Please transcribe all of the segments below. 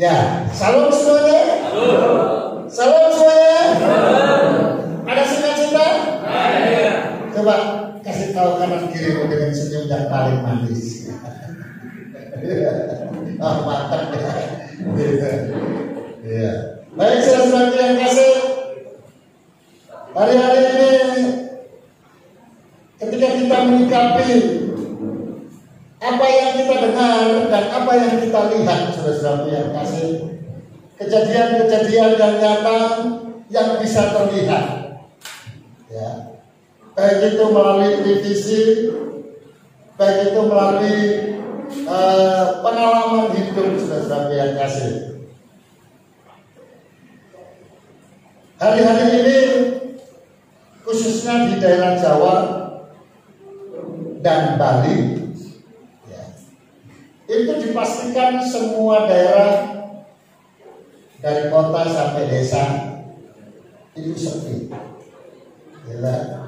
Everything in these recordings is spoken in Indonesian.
Ya, salam semuanya. Salam semuanya. Ada sukacita? Coba kasih tahu kanan kiri dengan senyum yang paling manis. Mantap ya. Baik, saudara-saudara yang kasih, hari-hari ini ketika kita menyikapi apa yang kita dengar dan apa yang kita lihat, saudara-saudara yang kasih, kejadian-kejadian yang nyata yang bisa terlihat, ya, baik itu melalui televisi, baik itu melalui pengalaman hidup, saudara-saudara yang kasih. Hari-hari ini khususnya di daerah Jawa dan Bali, ya, itu dipastikan semua daerah dari kota sampai desa itu sepi. Gila.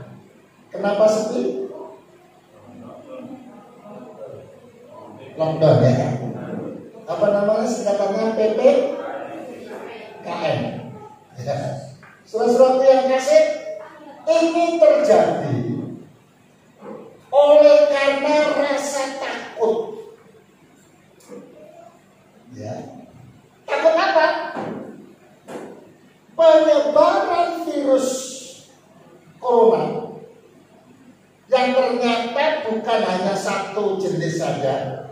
Kenapa sepi? Lockdown, ya. Apa namanya singkatannya? PPKM. Ya. Saudara-saudara yang kasih, ini terjadi oleh karena rasa takut. Ya. Takut apa? Penyebaran virus corona yang ternyata bukan hanya satu jenis saja,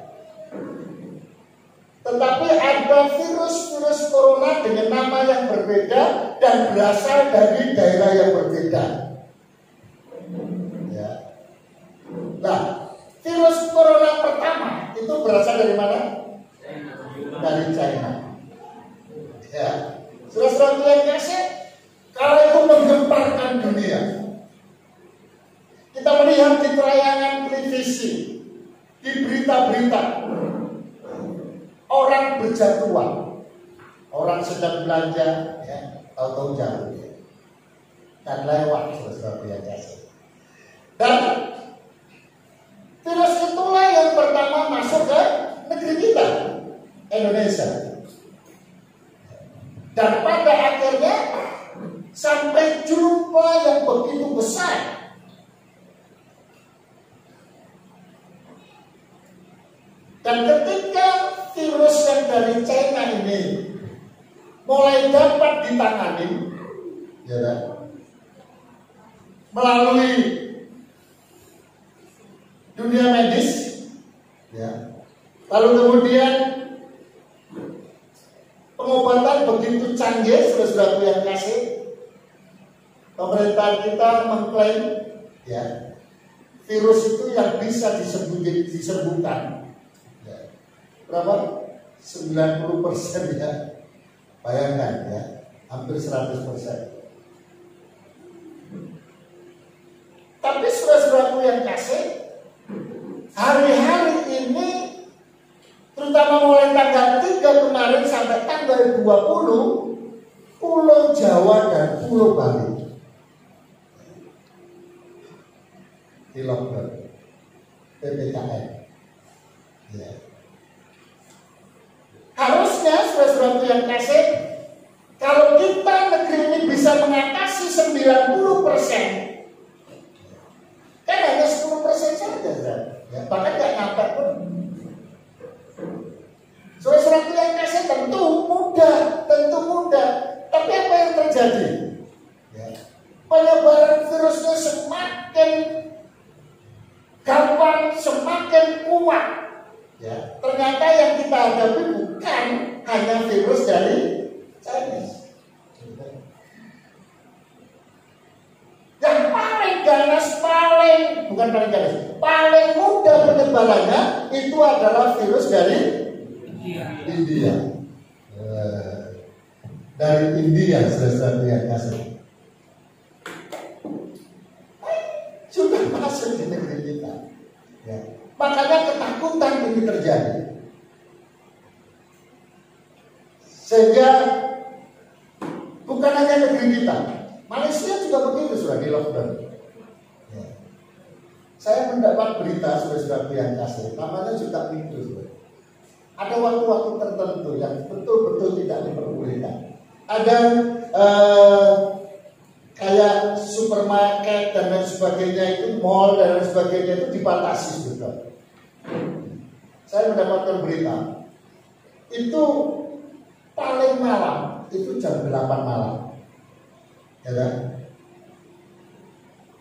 tetapi ada virus-virus corona dengan nama yang berbeda dan berasal dari daerah yang berbeda. Ya. Nah, virus corona pertama itu berasal dari mana? Dari China. Ya. Saudara-saudara yang kasih, kalau itu menggemparkan dunia. Kita melihat di tayangan televisi, di berita-berita, orang berjatuhan, orang sedang belanja, ya, tahu-tahu jatuh, ya, dan lewat, saudara yang kasih. Dan virus itulah yang pertama masuk ke negeri kita, Indonesia. Dan pada akhirnya sampai jumlah yang begitu besar. Dan ketika virus yang dari China ini mulai dapat ditangani, ya, melalui dunia medis, ya, lalu kemudian pengobatan begitu canggih, saudara-saudara yang kasih, pemerintah kita mengklaim, ya, virus itu yang bisa disembuhkan. Berapa? 90%, ya. Bayangkan, ya, hampir 100%. Tapi saudara-saudaraku yang kasih, hari-hari ini, terutama mulai tanggal 3 kemarin sampai tanggal 20, Pulau Jawa dan Pulau Bali di lockdown, PPKM. Ya. Harusnya saudara-saudaraku yang kasih, kalau kita negeri ini bisa mengatasi 90%, kan hanya 10% saja, ya, bahkan nggak nyampe pun. Saudara-saudaraku yang kasih, tentu mudah, tapi apa yang terjadi? Ya. Penyebaran virusnya semakin gampang, semakin kuat. Ya, ternyata yang kita hadapi bukan hanya virus dari Chinese. Yang paling ganas, paling mudah penyebarannya itu adalah virus dari India. Dari India, saudara yang kasih. Sudah masuk di negeri kita. Ya. Makanya ketakutan ini terjadi. Sehingga bukan hanya negeri kita, Malaysia juga begitu, sudah di lockdown. Ya. Saya mendapat berita, saudara-saudara yang kasih, namanya juga itu. Ada waktu-waktu tertentu yang betul-betul tidak diperbolehkan. Ada kayak supermarket dan lain sebagainya itu, mall dan lain sebagainya itu dibatasi juga. Saya mendapatkan berita itu paling malam itu jam 8 malam, ya kan?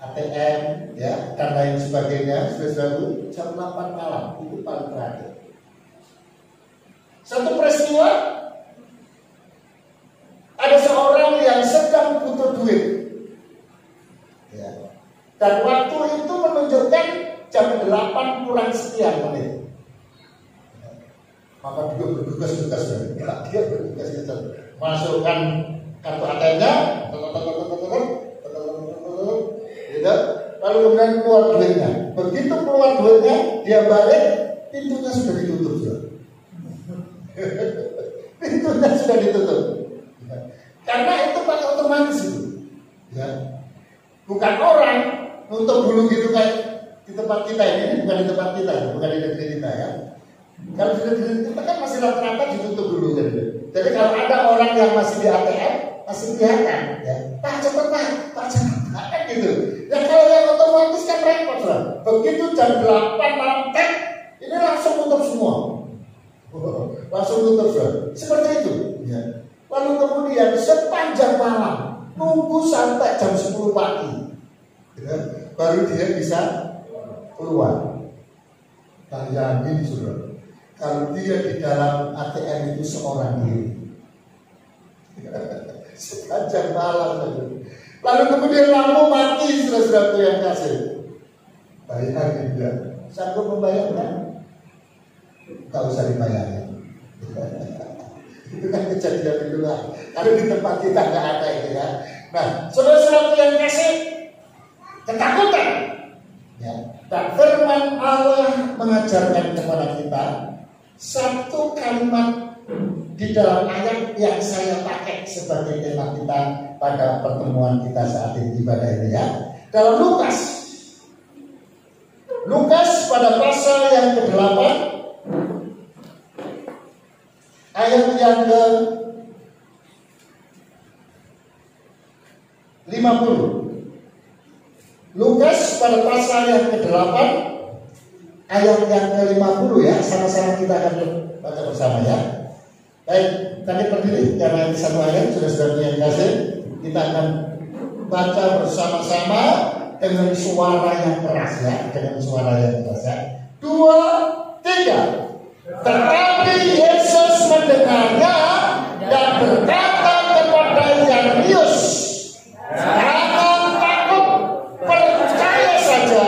ATM ya dan lain sebagainya sudah jam 8 malam itu paling terakhir. Satu peristiwa, ada seorang yang sedang butuh duit, ya. Dan waktu itu menunjukkan jam 8 kurang sekian menit. Maka dia bergegas-gegas, dia bergegas-gegas masukkan kartu ATM-nya, gitu. Lalu kemudian keluar duitnya. Begitu keluar duitnya, dia balik, pintunya sudah ditutup. Pintunya sudah ditutup. Karena itu pakai otomatis itu. Ya. Bukan orang untuk dulu gitu kayak di tempat kita ini, bukan di tempat kita, bukan di negeri kita ya. Kalau di negeri kita kan masih rata-rata ditutup dulu kan. Jadi kalau ada orang yang masih di ATM, masih kelihatan ya. Pak cepet Pak cepet kan gitu. Ya kalau yang otomatis kan repot lah. Begitu jam 8 malam tek, ini langsung tutup semua. Langsung tutup semua. Seperti itu ya. Lalu kemudian sepanjang malam nunggu sampai jam 10 pagi ya, baru dia bisa keluar. Kalian ini sudah, kalau dia di dalam ATM itu seorang diri sepanjang malam. Lalu kemudian lampu mati, saudara-saudaraku yang kasih. Bayangin dia, sanggup membayarkan? Tak usah dibayar. Itu kan kejadian di luar. Kalau di tempat kita nggak ada itu ya. Nah, saudara-saudaraku yang kasih, ketakutan. Ya. Dan firman Allah mengajarkan kepada kita satu kalimat di dalam ayat yang saya pakai sebagai tema kita pada pertemuan kita saat ini, ibadah ini ya. Dalam Lukas pada pasal yang ke-8 ayat yang ke-50. Lukas pada pasal yang ke-8 ayat yang ke-50 ya, sama-sama kita akan baca bersama ya. Baik, tadi berdiri karena ini satu ayat sudah yang kasih. Kita akan baca bersama-sama dengan suara yang keras ya, dengan suara yang keras ya. 2, 3. Tetapi Yesus mendengarnya dan berkata kepada Yairus, jangan takut, percaya saja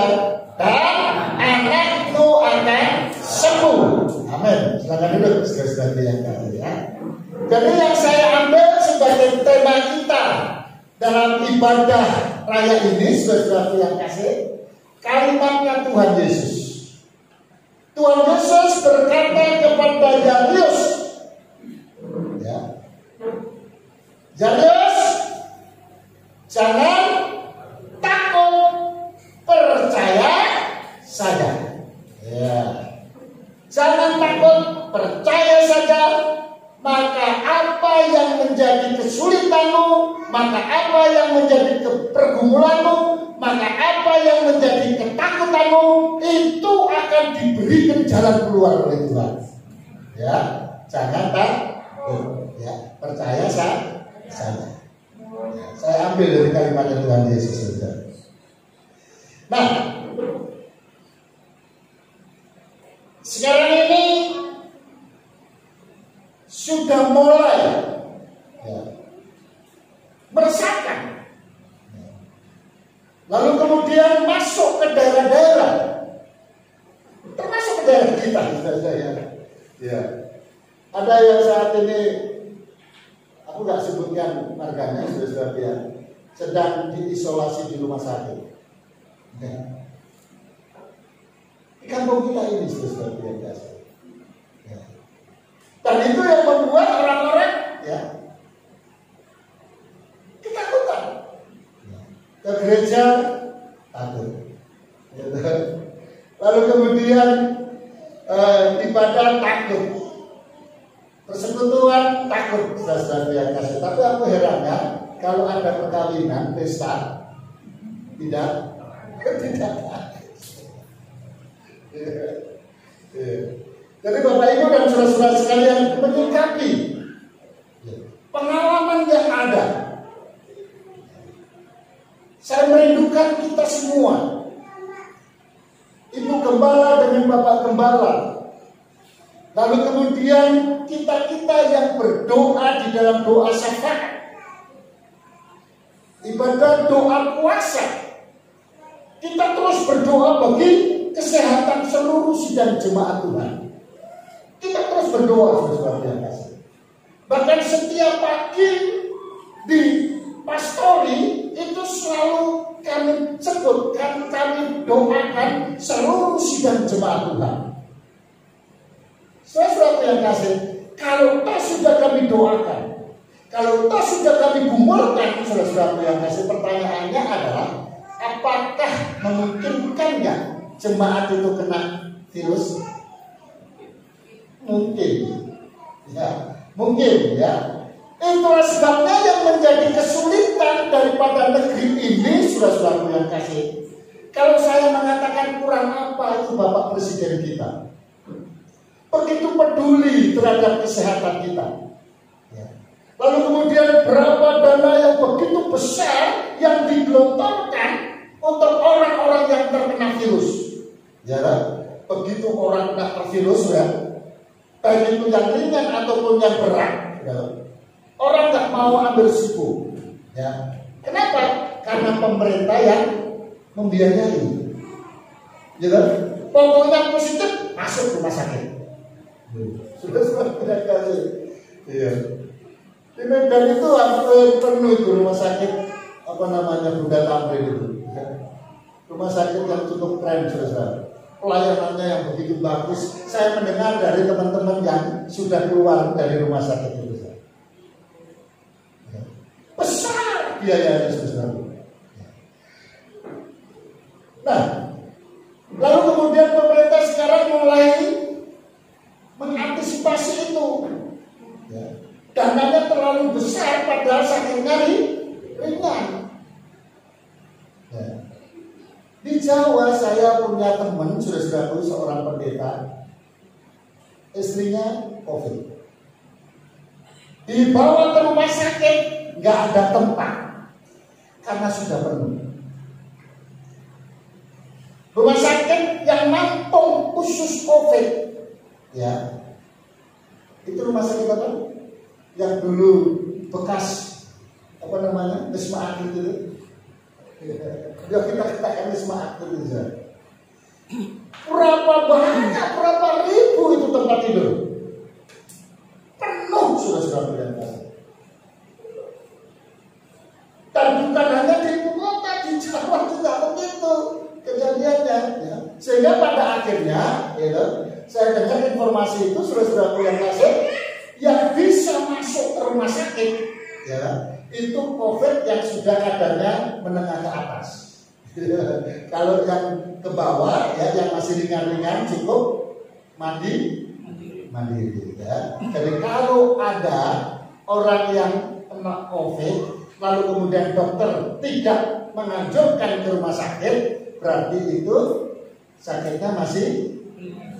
dan anakmu akan sembuh. Amin. Silakan duduk, saudara-saudara yang kasih ya. Jadi yang saya ambil sebagai tema kita dalam ibadah raya ini, saudara-saudara yang kasih, kalimatnya Tuhan Yesus. Tuhan Yesus berkata kepada Yairus, ya, Yairus, jangan takut, percaya saja. Ya. Jangan takut, percaya saja. Maka apa yang menjadi kesulitanmu, maka apa yang menjadi pergumulanmu, maka apa yang menjadi ketakutanmu, itu akan diberikan jalan keluar oleh Tuhan. Ya, jangan takut, ya, percaya saja. Ya, saya ambil dari kalimat Tuhan Yesus. Nah, sekarang ini sudah mulai ya, meresahkan. Lalu kemudian masuk ke daerah-daerah, termasuk ke daerah kita, saudara-saudara. Ya. Ada yang saat ini, aku nggak sebutkan marganya, saudara-saudara ya, sedang diisolasi di rumah sakit. Ya. Di kampung kita ini, saudara-saudara biasa. Dan itu yang membuat orang-orang ya ketakutan. Ke gereja takut. Lalu kemudian ibadah takut. Persekutuan takut, saudara yang kasih. Tapi aku herannya kalau ada perkawinan, pesta, tidak. Jadi Bapak Ibu dan saudara-saudara sekalian menyikapi pengalaman yang ada. Saya merindukan kita semua, Ibu Gembala dengan Bapak Gembala. Lalu kemudian kita yang berdoa di dalam doa syafaat, ibadah doa puasa. Kita terus berdoa bagi kesehatan seluruh sidang jemaat Tuhan. Kita terus berdoa, saudara yang kasih. Bahkan setiap pagi di pastori itu selalu kami sebutkan, kami doakan seluruh sidang jemaat Tuhan. Saudara yang kasih, kalau toh sudah kami doakan, kalau toh sudah kami kumpulkan, saudara yang kasih, pertanyaannya adalah apakah memungkinkan nggak jemaat itu kena virus? Mungkin, ya, mungkin, ya. Itulah sebabnya yang menjadi kesulitan daripada negeri ini, saudara-saudara yang kasih. Kalau saya mengatakan kurang apa itu Bapak Presiden kita, begitu peduli terhadap kesehatan kita. Ya. Lalu kemudian berapa dana yang begitu besar yang digelontorkan untuk orang-orang yang terkena virus. Ya, begitu orang kena virus, ya, baik itu yang ringan ataupun yang berat, ya, orang nggak mau ambil risiko. Ya. Kenapa? Karena pemerintah yang membiayai. Ya, pokoknya positif masuk rumah sakit. Sudah tidak kasih. Iya. Di Medan itu penuh itu rumah sakit apa namanya Bunda Tamrin itu. Ya. Rumah sakit yang cukup keren, saudara. Pelayanannya yang begitu bagus. Saya mendengar dari teman-teman yang sudah keluar dari rumah sakit itu. Ya. Besar biayanya, saudara. Nah, lalu kemudian pemerintah sekarang mulai mengantisipasi itu. Ya. Dananya terlalu besar padahal sakitnya ringan. Ya. Di Jawa saya punya teman, saudara-saudaraku, seorang pendeta, istrinya COVID. Dibawa ke rumah sakit, nggak ada tempat karena sudah penuh. Rumah sakit yang nampung khusus COVID, ya, itu rumah sakit apa? Yang dulu bekas apa namanya Wisma Atlet itu. Ya kita katakan Wisma Atlet itu. Berapa banyak, berapa ribu itu tempat tidur? Penuh, saudara-saudara yang kasih. Dan bukan hanya di ibu kota, di Jawa juga begitu kejadiannya. Ya. Sehingga pada akhirnya, ya, saya dengar informasi itu, saudara-saudara yang kasih, yang bisa masuk ke rumah sakit, ya, itu COVID yang sudah kadarnya menengah ke atas. Kalau yang ke bawah, ya, yang masih ringan-ringan cukup mandiri, ya. Jadi kalau ada orang yang kena COVID, lalu kemudian dokter tidak menganjurkan ke rumah sakit, berarti itu sakitnya masih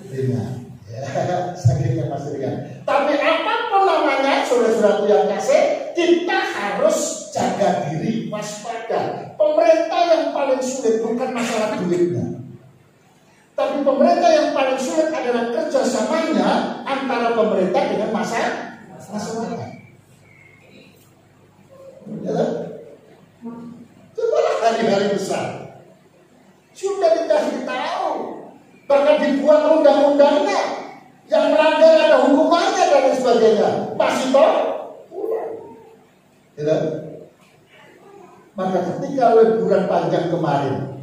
ringan. Ya, sakitnya masih ringan. Tapi apapun namanya, saudara-saudaraku yang kasih, kita harus jaga diri, waspada. Pemerintah yang paling sulit bukan masalah duitnya, tapi pemerintah yang paling sulit adalah kerjasamanya antara pemerintah dengan masyarakat. Ya, cobalah hari-hari besar sudah dikasih tahu, bahkan dibuat undang-undangnya, yang melanggar ada hukumannya dan sebagainya, masih toh. Ya. Maka ketika liburan panjang kemarin,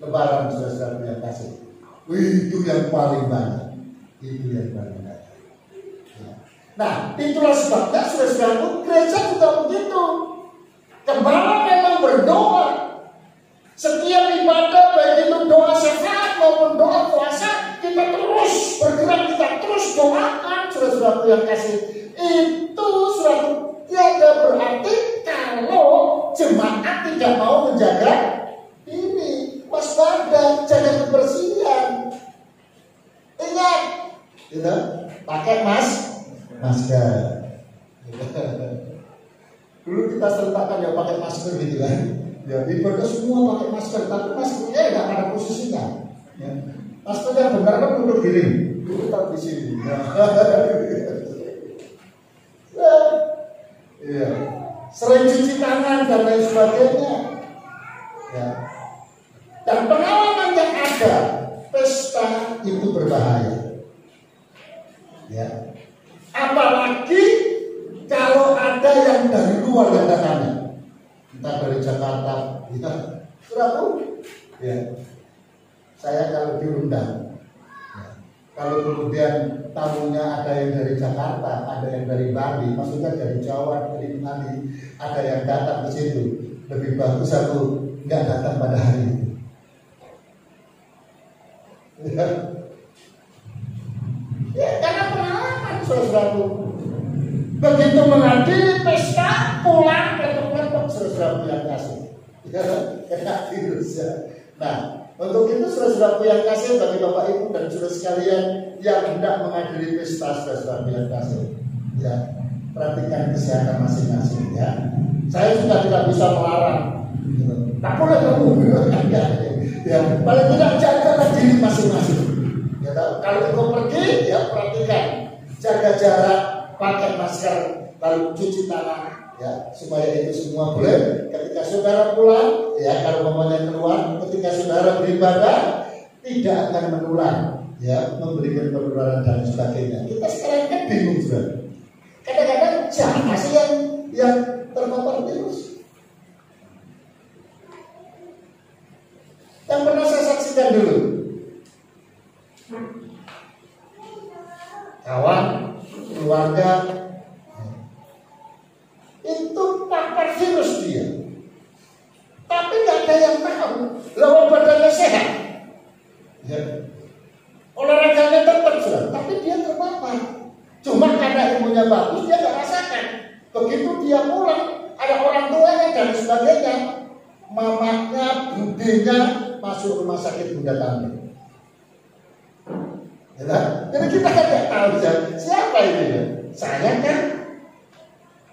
Lebaran, saudara-saudara yang kasih, itu yang paling banyak, itu yang paling banyak. Ya. Nah, itulah sebabnya, saudara-saudara, gereja juga begitu. Gembala memang berdoa. Setiap ibadah, baik itu doa syafaat maupun doa puasa, kita terus bergerak, kita terus doakan, saudara-saudaraku yang kasih, itu suatu tiada berarti kalau jemaat tidak mau menjaga ini, waspada, jaga kebersihan. Ingat, gitu, pakai masker. Dulu kita sertakan ya pakai masker gitu kan. Ya ibadah semua pakai masker, tapi maskernya nggak ada posisinya. Ya. Masker yang benar kan duduk giring, dulu taruh di sini. Iya. Sering cuci tangan dan lain sebagainya. Ya. Dan pengalaman yang ada, pesta itu berbahaya. Ya. Apalagi kalau ada yang dari luar yang datangnya, entah dari Jakarta, kita Suraku, ya. Saya kalau diundang, ya. Kalau kemudian tamunya ada yang dari Jakarta, ada yang dari Bali, maksudnya dari Jawa, dari Bali, ada yang datang ke situ, lebih bagus aku nggak datang pada hari itu. Ya, ya karena pengalaman saudaraku. Begitu menghadiri pesta, pulang ke tempat saudaraku yang kasih. Ya, kena virus ya. Nah, untuk itu saudaraku yang kasih, bagi Bapak Ibu dan saudara sekalian yang hendak menghadiri pesta saudaraku yang kasih, ya perhatikan kesehatan masing-masing ya. Saya sudah tidak bisa melarang, tak boleh kamu, ya paling tidak jaga diri masing-masing. Ya, kalau engkau pergi, ya perhatikan, jaga jarak, pakai masker, lalu cuci tangan, ya supaya itu semua boleh. Ketika saudara pulang, ya kalau mamanya keluar, ketika saudara beribadah tidak akan menular, ya memberikan penularan dan sebagainya. Kita sekarang kan bingung juga. Kadang-kadang siapa sih yang terpapar virus? Yang pernah saya saksikan dulu, kawan, keluarga, itu papar virus dia, tapi nggak ada yang tahu. Lawan badannya sehat, ya. Olahraganya tetap sudah, tapi dia terpapar. Cuma karena ilmunya bagus, dia nggak rasakan. Begitu dia pulang, ada orang tuanya dan sebagainya, mamanya, budenya masuk rumah sakit Bunda Tamrin. Ya, jadi kita kan nggak tahu siapa ini. Ya? Saya kan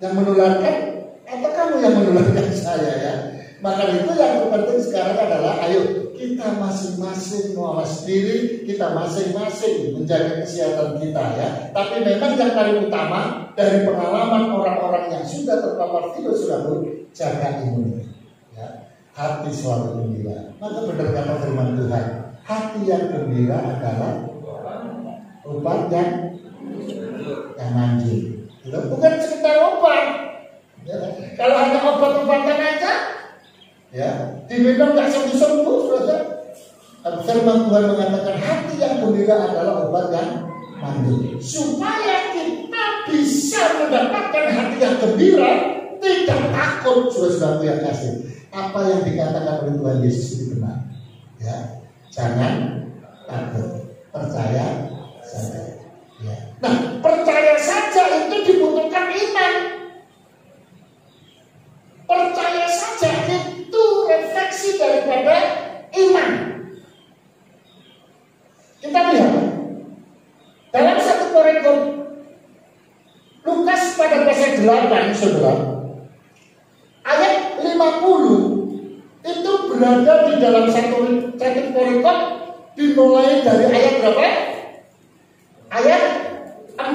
yang menularkan atau kamu yang menularkan saya ya. Maka itu yang terpenting sekarang adalah ayo kita masing-masing mawas diri, kita masing-masing menjaga kesehatan kita ya. Tapi memang yang paling utama dari pengalaman orang-orang yang sudah terpapar virus sudah jaga imunitas ya. Hati selalu gembira. Maka benar kata firman Tuhan, hati yang gembira adalah obat yang manjur. Bukan sekedar obat. Ya, kalau hanya obat-obatan aja, ya diminum nggak sembuh-sembuh, saudara. Firman Tuhan mengatakan hati yang gembira adalah obat yang manjur. Supaya kita bisa mendapatkan hati yang gembira, tidak takut, saudara yang kasih. Apa yang dikatakan oleh Tuhan Yesus itu benar. Ya, jangan takut, percaya saja. Ya. Nah, percaya saja itu dibutuhkan iman. Percaya saja itu refleksi daripada iman. Kita lihat dalam 1 Korintus Lukas pada pasal 8, saudara, ayat 50 itu berada di dalam 1 Korintus dimulai dari ayat berapa? Ayat 40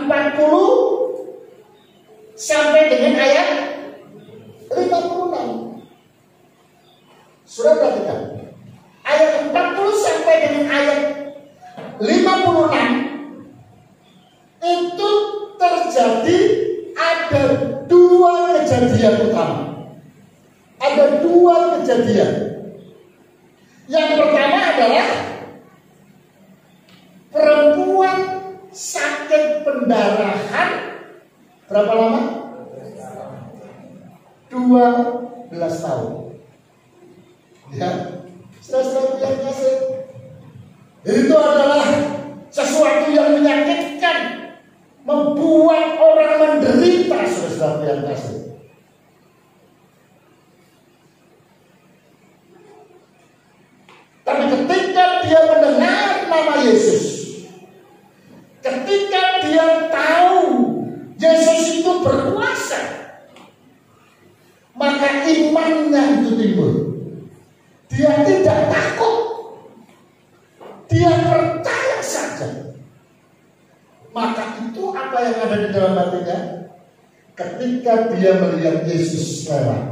sampai dengan ayat 56. Sudah perhatikan. Ayat 40 sampai dengan ayat 56 itu terjadi ada dua kejadian utama. Ada dua kejadian. Yang pertama adalah perempuan sakit pendarahan berapa lama? 12 tahun. Ya, saudara yang kasih. Itu adalah sesuatu yang menyakitkan, saudara yang kasih. Tapi ketika dia mendengar nama Yesus, ketika dia tahu Yesus itu berkuasa, maka imannya itu timbul. Dia tidak takut, dia percaya saja. Maka itu apa yang ada di dalam hatinya? Ketika dia melihat Yesus lewat,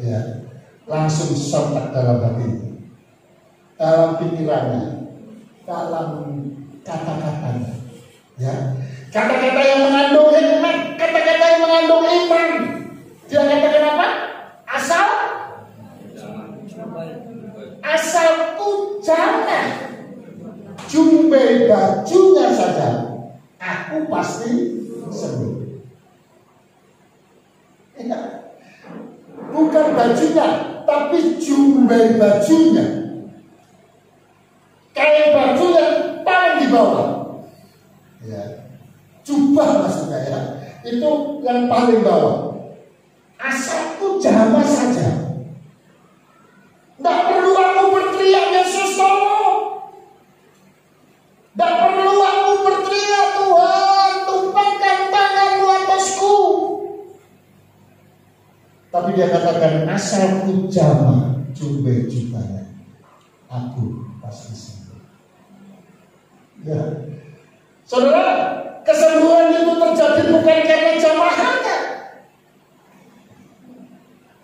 ya, langsung sontak dalam hatinya, dalam pikirannya, dalam kata-katanya, ya, kata-kata yang mengandung hikmat, kata-kata yang mengandung iman. Dia katakan apa? Asalku jangan jumpai bajunya saja, aku pasti sembuh. Ya. Bukan bajunya, tapi jumpai bajunya. Kain baju yang paling di bawah, ya, jubah maksudnya, ya, itu yang paling bawah. Asalku jamah saja. Tidak perlu aku berteriak Yesus tolong. Tidak perlu aku berteriak Tuhan tumpahkan tanganmu atasku. Tapi dia katakan asalku jamah jumbai jubahnya, aku pasti sembuh. Ya, saudara, kesembuhan itu terjadi bukan karena jamahannya.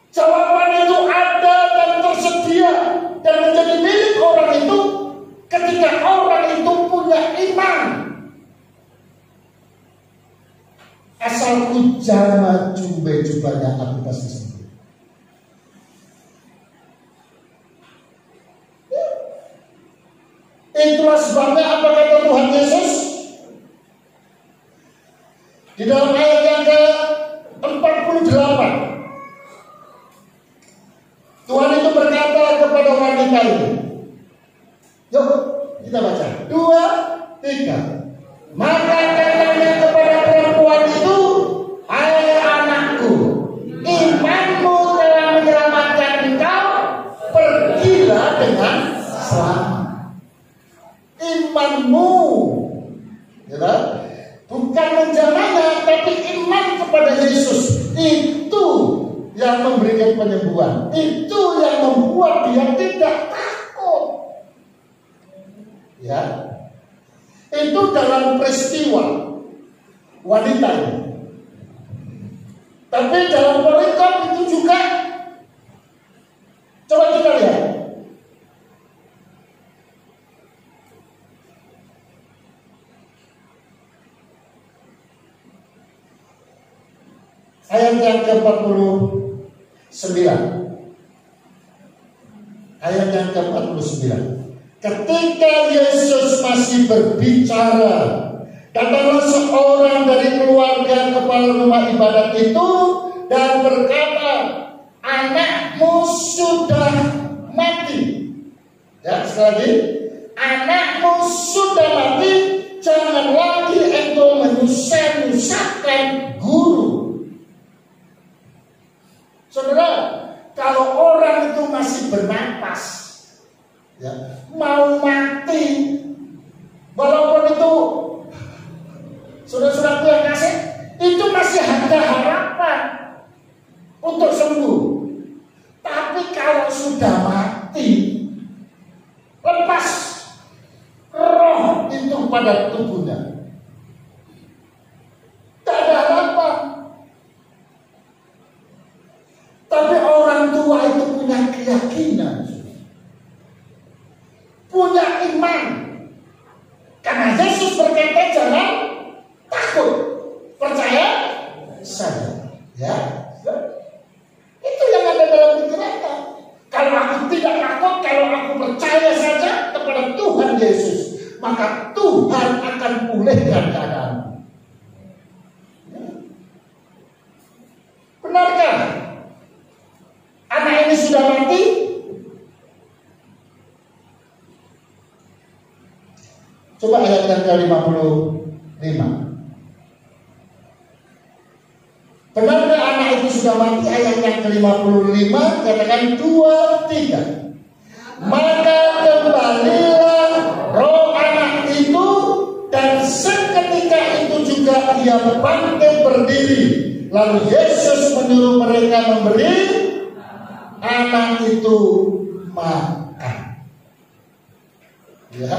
Jawaban itu ada dan tersedia dan menjadi milik orang itu ketika orang itu punya iman. Asalku jamah jumbai jubahnya, aku pasti sembuh. Itulah sebabnya apa kata Tuhan Yesus di dalam ayat yang ke-48. Tuhan itu berkata kepada wanita ini, yuk kita baca 2, 3. Maka katanya kepada perempuan itu, hai anakku, imanmu telah menyelamatkan engkau, pergilah dengan selamat. Imanmu, ya, bukan menjamahnya, tapi iman kepada Yesus itu yang memberikan penyembuhan. Itu yang membuat dia tidak takut. Ya, itu dalam peristiwa wanita ini. Tapi dalam perikop itu juga, coba kita lihat. Ayat yang ke-49. Ayat yang ke-49. Ketika Yesus masih berbicara, datanglah seorang dari keluarga kepala rumah ibadat itu dan berkata, anakmu sudah mati. Ya, sekali lagi, anakmu sudah mati, jangan lagi engkau menyusahkan guru. Saudara, kalau orang itu masih bernapas, ya, mau mati, walaupun itu saudara-saudaraku yang kasih, itu masih ada harapan untuk sembuh. Tapi kalau sudah mati, lepas roh itu pada tubuhnya, tak ada harapan. Tapi orang tua itu punya keyakinan, punya iman. Karena Yesus berkata jangan takut, percaya saja. Ya, itu yang ada dalam pikirannya. Kalau aku tidak takut, kalau aku percaya saja kepada Tuhan Yesus, maka Tuhan akan pulihkan keadaanmu. Benarkah anak ini sudah mati? Coba ayat yang ke-55. Benarkah anak itu sudah mati? Ayat yang ke-55 katakan 2-3. Maka kembalilah roh anak itu, dan seketika itu juga ia bangkit berdiri. Lalu Yesus menyuruh mereka memberi anak itu makan. Ya,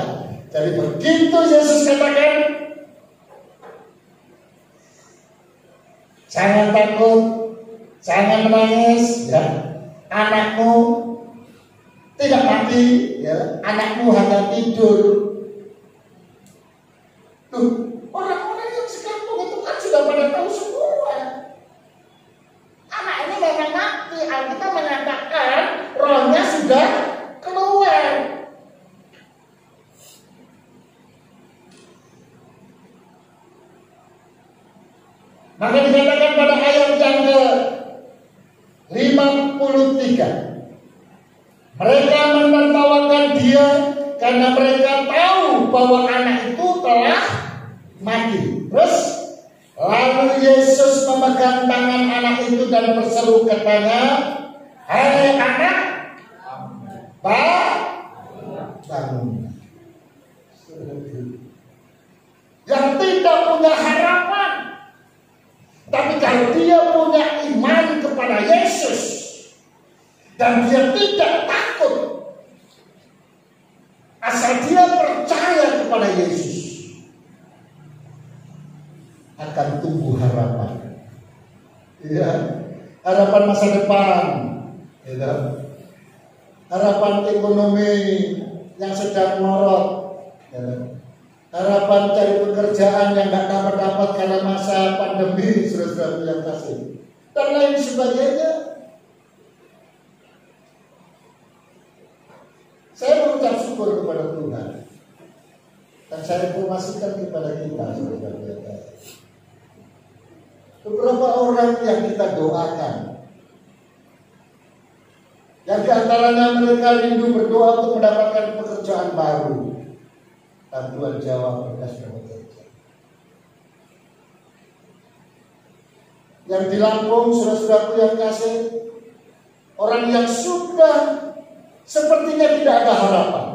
jadi begitu Yesus katakan, jangan takut, jangan menangis, ya. Anakmu tidak mati, ya. Anakmu hanya tidur. Tuh, orang-orang yang sekampung itu kan sudah pada tahu semua. Anak ini memang mati. Alkitab mengatakan rohnya sudah keluar. Maka dikatakan pada ayat yang ke-53, mereka menertawakan dia karena mereka tahu bahwa anak itu telah mati. Terus lalu Yesus memegang tangan anak itu dan berseru katanya, "Hai anak, bangun." Yang tidak punya harapan, tapi kalau dia punya iman kepada Yesus dan dia tidak takut, asal dia percaya kepada Yesus, akan tumbuh harapan. Ya, harapan masa depan, ya. Harapan ekonomi yang sedang morot, ya. Harapan cari pekerjaan yang nggak dapat karena masa pandemi, saudara-saudara yang kasih, dan lain sebagainya. Saya mengucap syukur kepada Tuhan, dan saya informasikan kepada kita, saudara-saudara. Beberapa orang yang kita doakan, yang diantaranya mereka rindu berdoa untuk mendapatkan pekerjaan baru, dan Tuhan jawab mereka sudah bekerja. Yang di Lampung, saudara-saudaraku yang kasih, orang yang sudah sepertinya tidak ada harapan,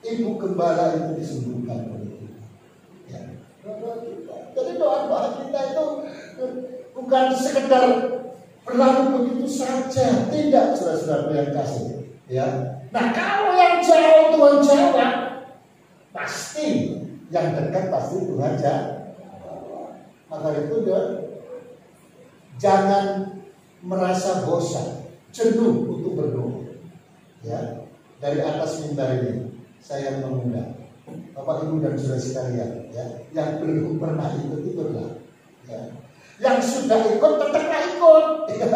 ibu gembala itu disembuhkan oleh Tuhan. Ya. Jadi doa-doa kita itu bukan sekedar berlalu begitu saja, tidak, saudara-saudara yang kasih. Ya. Nah, kalau yang jauh Tuhan jawab, pasti yang dekat pasti Tuhan jawab. Maka itu jangan merasa bosan, jenuh untuk berdoa. Ya, dari atas mimbar ini saya mengundang Bapak Ibu dan saudara sekalian, ya, yang belum pernah ikut-ikutlah, ya. Yang sudah ikut tetaplah ikut, ya.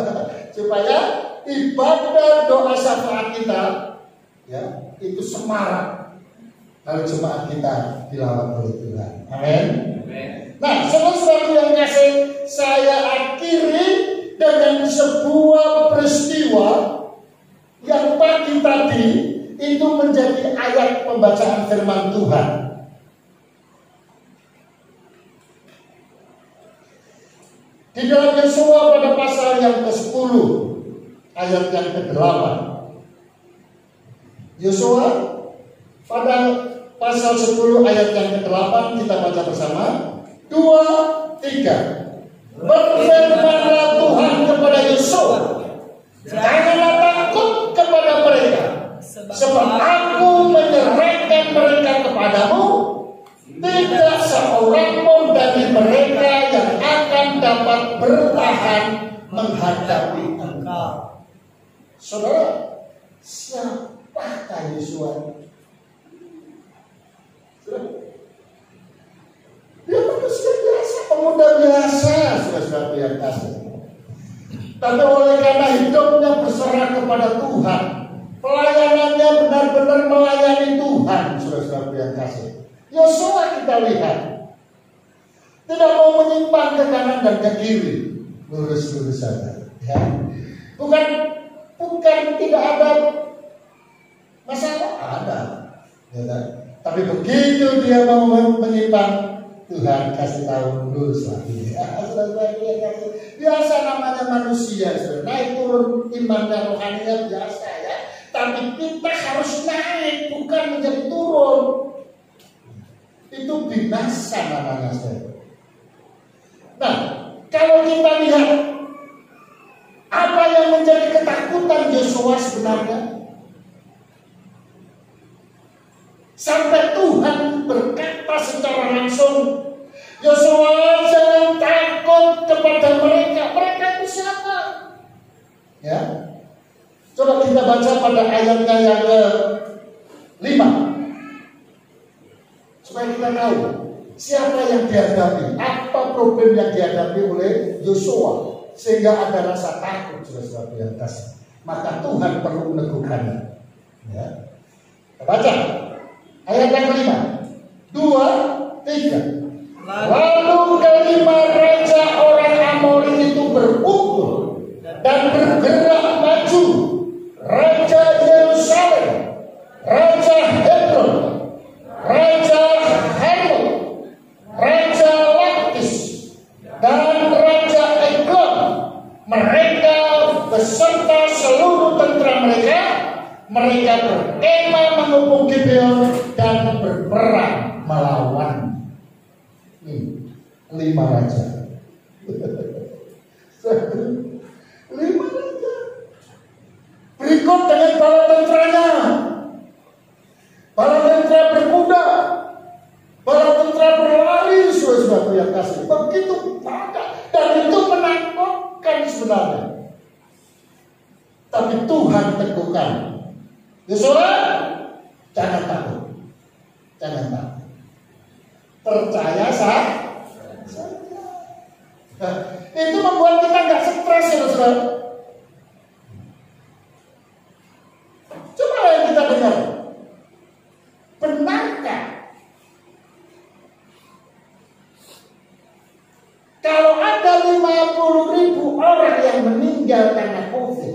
Supaya ibadah doa syafaat kita, ya, itu semarak kalau jemaat kita dilawat oleh Tuhan. Amin. Nah, saudara-saudara yang kasih, saya akhiri dengan sebuah peristiwa yang pagi tadi itu menjadi ayat pembacaan firman Tuhan. Di dalam Yosua pada pasal yang ke-10 ayat yang ke-8. Yosua pada pasal 10 ayat yang ke-8 kita baca bersama. 2, 3. Berfirmanlah Tuhan kepada Yosua, janganlah takut kepada mereka, sebab aku menyerahkan mereka kepadamu. Tidak seorang pun dari mereka yang akan dapat bertahan menghadapi engkau. Saudara, siapakah Yosua? Dia manusia biasa, pemuda biasa, saudara-saudara yang kasih. Tapi oleh karena hidupnya berserah kepada Tuhan, pelayanannya benar-benar melayani Tuhan, saudara-saudara yang kasih. Yosua kita lihat tidak mau menyimpang ke kanan dan ke kiri, lurus-lurus saja. Ya. Bukan tidak ada masalah, ada. Ya, tapi begitu dia mau menyimpang, Tuhan kasih tahu dulu lagi. Biasa namanya manusia, naik turun imannya rohaninya biasa ya. Tapi kita harus naik, bukan menjadi turun. Itu binasa namanya, saudara. Nah, kalau kita lihat apa yang menjadi ketakutan Yosua sebenarnya, sampai Tuhan berkata secara langsung, Yosua jangan takut kepada mereka. Mereka itu siapa? Ya, coba kita baca pada ayatnya yang ke-5 supaya kita tahu siapa yang dihadapi, apa problem yang dihadapi oleh Yosua sehingga ada rasa takut saudara yang kasih. Maka Tuhan perlu meneguhkannya. Ya, kita baca ayat yang ke-5, 2, 3. Lalu kelima raja orang Amori itu berkumpul dan bergerak maju. Raja Yerusalem, Raja Hebron, Raja Hamon, Raja Lakis, dan Raja Eglon. Mereka beserta seluruh tentara mereka. Mereka berkemah mengepung Gibeon dan berperang melawan 5 raja. 5 raja. Berikut dengan bala tenteranya. Bala tentera berkuda, bala tentera berlari, saudara yang kasih. Begitu banyak dan itu menakutkan sebenarnya. Tapi Tuhan teguhkan. Yosua, jangan takut. Jangan takut. Percaya saja. Itu membuat kita nggak stres, saudara. Coba yang kita dengar. Benarkah kalau ada 50.000 orang yang meninggal karena COVID?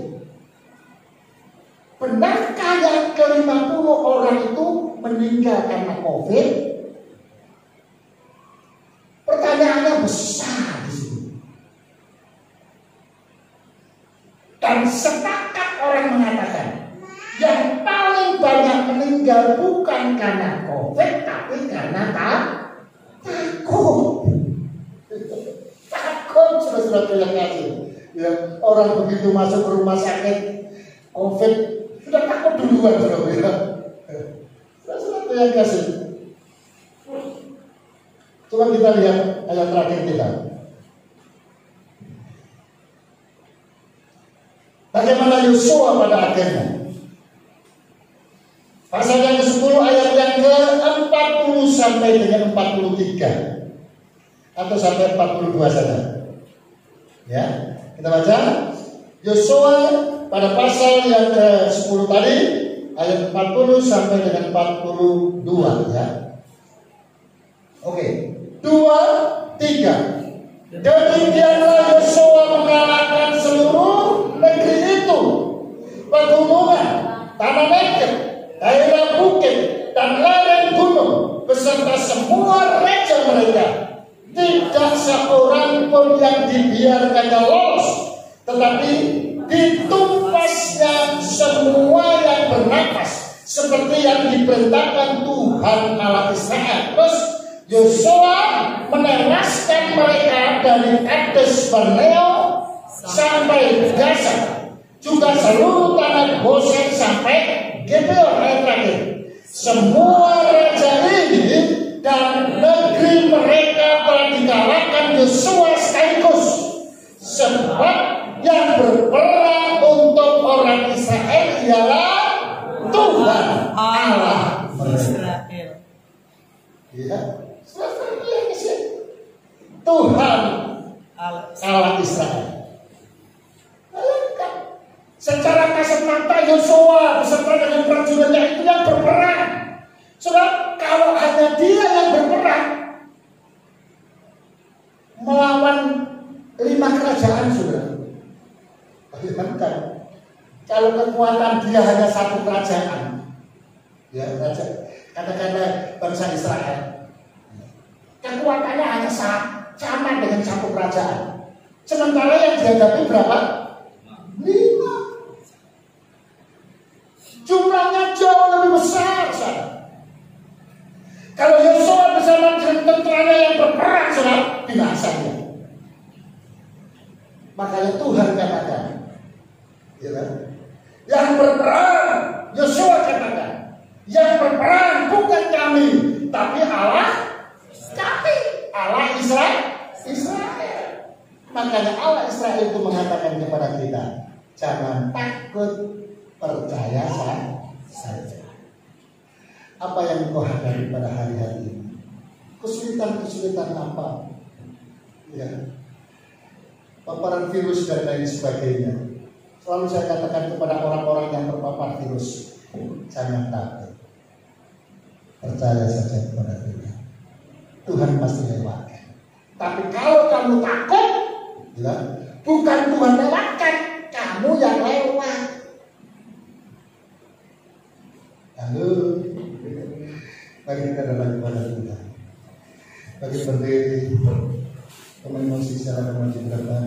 Benarkah yang ke-50 orang itu meninggal karena COVID? Pertanyaannya besar di sini. Dan sepakat orang mengatakan yang paling banyak meninggal bukan karena COVID, tapi karena takut. Takut, saudara-saudara yang kasih. Ya, orang begitu masuk ke rumah sakit COVID sudah takut duluan, saudara. Saudara yang kasih. Coba kita lihat ayat terakhir kita. Bagaimana Yosua pada akhirnya? Pasal yang ke-10 ayat yang ke-40 sampai dengan 43 atau sampai 42 saja. Ya, kita baca Yosua pada pasal yang ke-10 tadi ayat 40 sampai dengan 42 ya. Oke, 2, 3. Demikianlah Yosua mengalahkan seluruh negeri itu, pegunungan, tanah Negeb, daerah bukit, dan lereng gunung, beserta semua raja mereka. Tidak seorang pun yang dibiarkannya lolos, tetapi ditumpasnya semua yang bernapas, seperti yang diperintahkan Tuhan Allah Israel. Terus Yosua menewaskan mereka dari Kades Barneo sampai Gaza, juga seluruh tanah Gosen sampai Gibeon. Ayat terakhir, semua raja ini dan negeri mereka telah dikalahkan Yosua sekaligus, sebab yang berperang untuk orang Israel ialah Tuhan Allah Israel. Ya, Tuhan Allah Israel. Secara kasat mata Yosua beserta dengan prajuritnya itu yang berperang. Sebab kalau hanya dia yang berperang melawan 5 kerajaan, saudara, bayangkan kalau kekuatan dia hanya 1 kerajaan, ya katakanlah bangsa Israel. kekuatannya hanya sama dengan satu kerajaan. Sementara yang dihadapi berapa? 5. Jumlahnya jauh lebih besar, saudara. Kalau Yosua bersama dengan tentaranya yang berperang, saudara, binasa dia. Makanya Tuhan katakan, ya kan? Yang berperang, Yosua katakan, yang berperang bukan kami, tapi Allah kami, Allah Israel. Makanya Allah Israel itu mengatakan kepada kita, jangan takut, percaya saja. Apa yang kau hadapi pada hari-hari ini? Kesulitan-kesulitan apa? Ya, paparan virus dan lain sebagainya. Selalu saya katakan kepada orang-orang yang terpapar virus, jangan takut, percaya saja kepada Tuhan. Tuhan pasti lewatkan. Tapi kalau kamu takut, ya, bukan Tuhan lewatkan, kamu yang lewat. Halo, mari kita datang kepada Tuhan. Bagi berdiri, pemain musik secara maju ke depan.